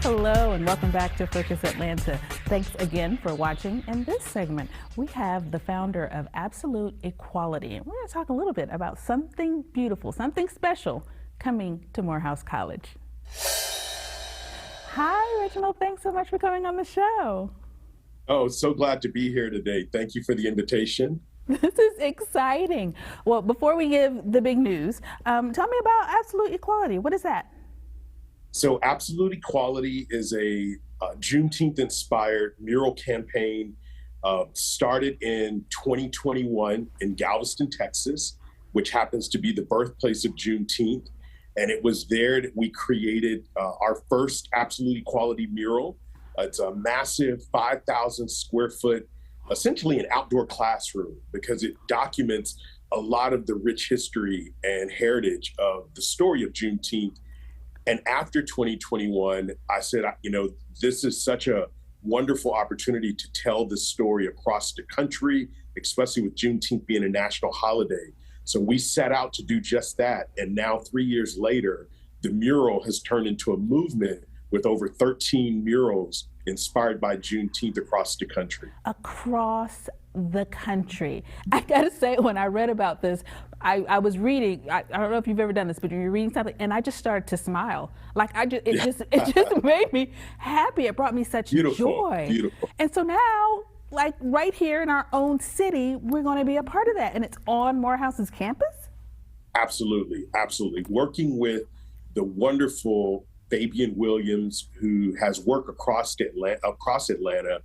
Hello and welcome back to Focus Atlanta. Thanks again for watching. In this segment, we have the founder of Absolute Equality. And we're going to talk a little bit about something beautiful, something special coming to Morehouse College. Hi, Reginald. Thanks so much for coming on the show. Oh, so glad to be here today. Thank you for the invitation. This is exciting. Well, before we give the big news, tell me about Absolute Equality. What is that? So Absolute Equality is a Juneteenth-inspired mural campaign started in 2021 in Galveston, Texas, which happens to be the birthplace of Juneteenth. And it was there that we created our first Absolute Equality mural. It's a massive 5,000 square foot, essentially an outdoor classroom, because it documents a lot of the rich history and heritage of the story of Juneteenth. And after 2021, I said, this is such a wonderful opportunity to tell this story across the country, especially with Juneteenth being a national holiday. So we set out to do just that. And now 3 years later, the mural has turned into a movement with over 13 murals inspired by Juneteenth across the country. Across the country. I gotta say, when I read about this, I was reading, I don't know if you've ever done this, but you're reading something and I just started to smile. Like it just made me happy. It brought me such joy. Beautiful. And so now, like right here in our own city, we're gonna be a part of that. And it's on Morehouse's campus? Absolutely, absolutely. Working with the wonderful Fabian Williams, who has work across Atlanta.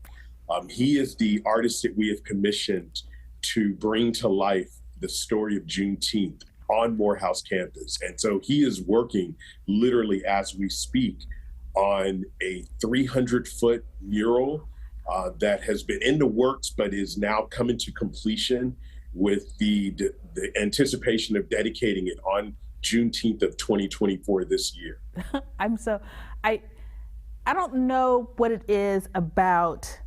He is the artist that we have commissioned to bring to life the story of Juneteenth on Morehouse campus. And so he is working literally as we speak on a 300-foot mural that has been in the works, but is now coming to completion with the anticipation of dedicating it on Juneteenth of 2024 this year. I don't know what it is about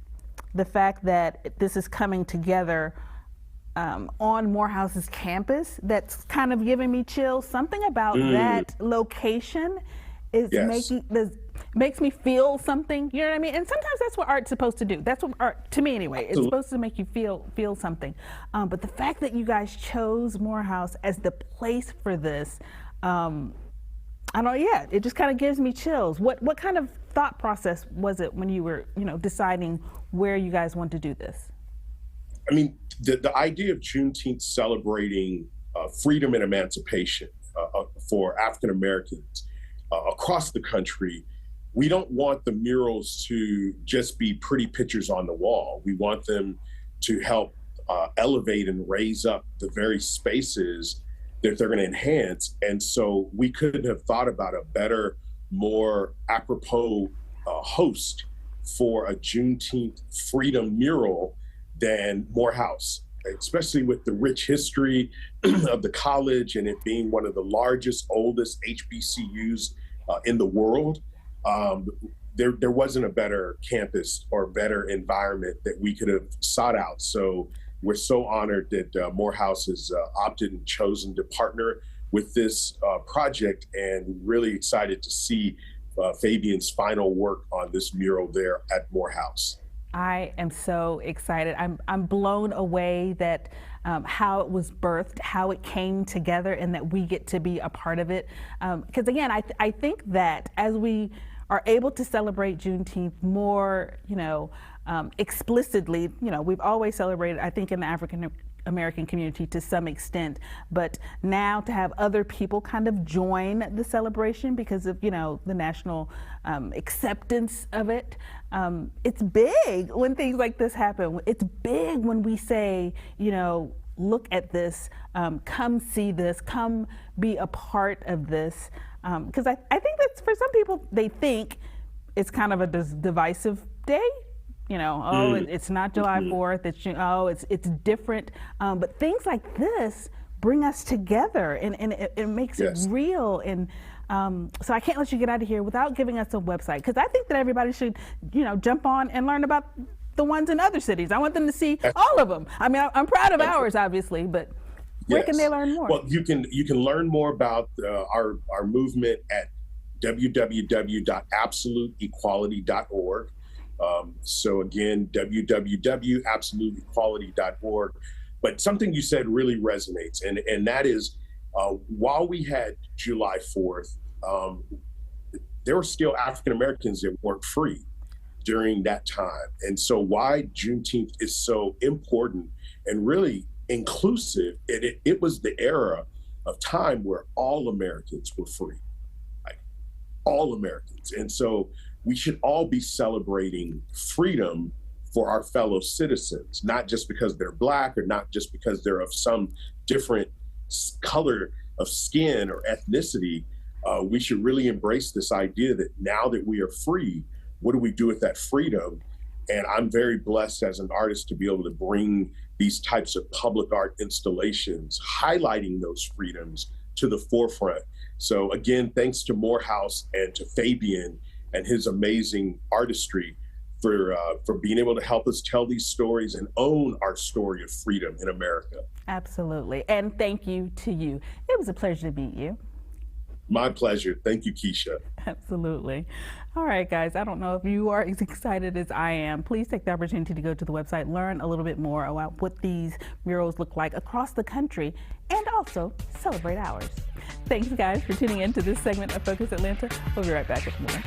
the fact that this is coming together on Morehouse's campus that's kind of giving me chills. Something about that location is makes me feel something, you know what I mean? And sometimes that's what art's supposed to do. That's what art, to me anyway, it's supposed to make you feel something. But the fact that you guys chose Morehouse as the place for this, I don't know, yeah, it just kind of gives me chills. What kind of thought process was it when you were, deciding where you guys want to do this? I mean, the idea of Juneteenth celebrating freedom and emancipation for African Americans across the country, we don't want the murals to just be pretty pictures on the wall. We want them to help elevate and raise up the very spaces that they're going to enhance. And so we couldn't have thought about a better, more apropos host for a Juneteenth freedom mural than Morehouse, especially with the rich history of the college and it being one of the largest, oldest HBCUs in the world. There wasn't a better campus or better environment that we could have sought out. So we're so honored that Morehouse has opted and chosen to partner with this project, and really excited to see Fabian's final work on this mural there at Morehouse. I am so excited. I'm blown away that how it was birthed, how it came together, and that we get to be a part of it. Because again, I think that as we are able to celebrate Juneteenth more, explicitly, we've always celebrated, I think, in the African American community to some extent, but now to have other people kind of join the celebration because of, the national acceptance of it. It's big when things like this happen. It's big when we say, look at this, come see this, come be a part of this. Because I think that's, for some people, they think it's kind of a divisive day. It's not July 4th, it's different. But things like this bring us together, and it makes it real. And so I can't let you get out of here without giving us a website, because I think that everybody should, jump on and learn about the ones in other cities. I want them to see all of them. I mean, I'm proud of ours, obviously, but where can they learn more? Well, you can learn more about our movement at www.absoluteequality.org. So again, www.absoluteequality.org. But something you said really resonates, and that is, while we had July 4th, there were still African Americans that weren't free during that time. And so why Juneteenth is so important and really inclusive, it was the era of time where all Americans were free, like all Americans. And so we should all be celebrating freedom for our fellow citizens, not just because they're Black or not just because they're of some different color of skin or ethnicity. We should really embrace this idea that now that we are free, what do we do with that freedom? And I'm very blessed as an artist to be able to bring these types of public art installations, highlighting those freedoms to the forefront. So again, thanks to Morehouse and to Fabian and his amazing artistry for being able to help us tell these stories and own our story of freedom in America. Absolutely. And thank you to you. It was a pleasure to meet you. My pleasure. Thank you, Keisha. Absolutely. All right, guys, I don't know if you are as excited as I am. Please take the opportunity to go to the website, learn a little bit more about what these murals look like across the country, and also celebrate ours. Thanks, guys, for tuning in to this segment of Focus Atlanta. We'll be right back with more.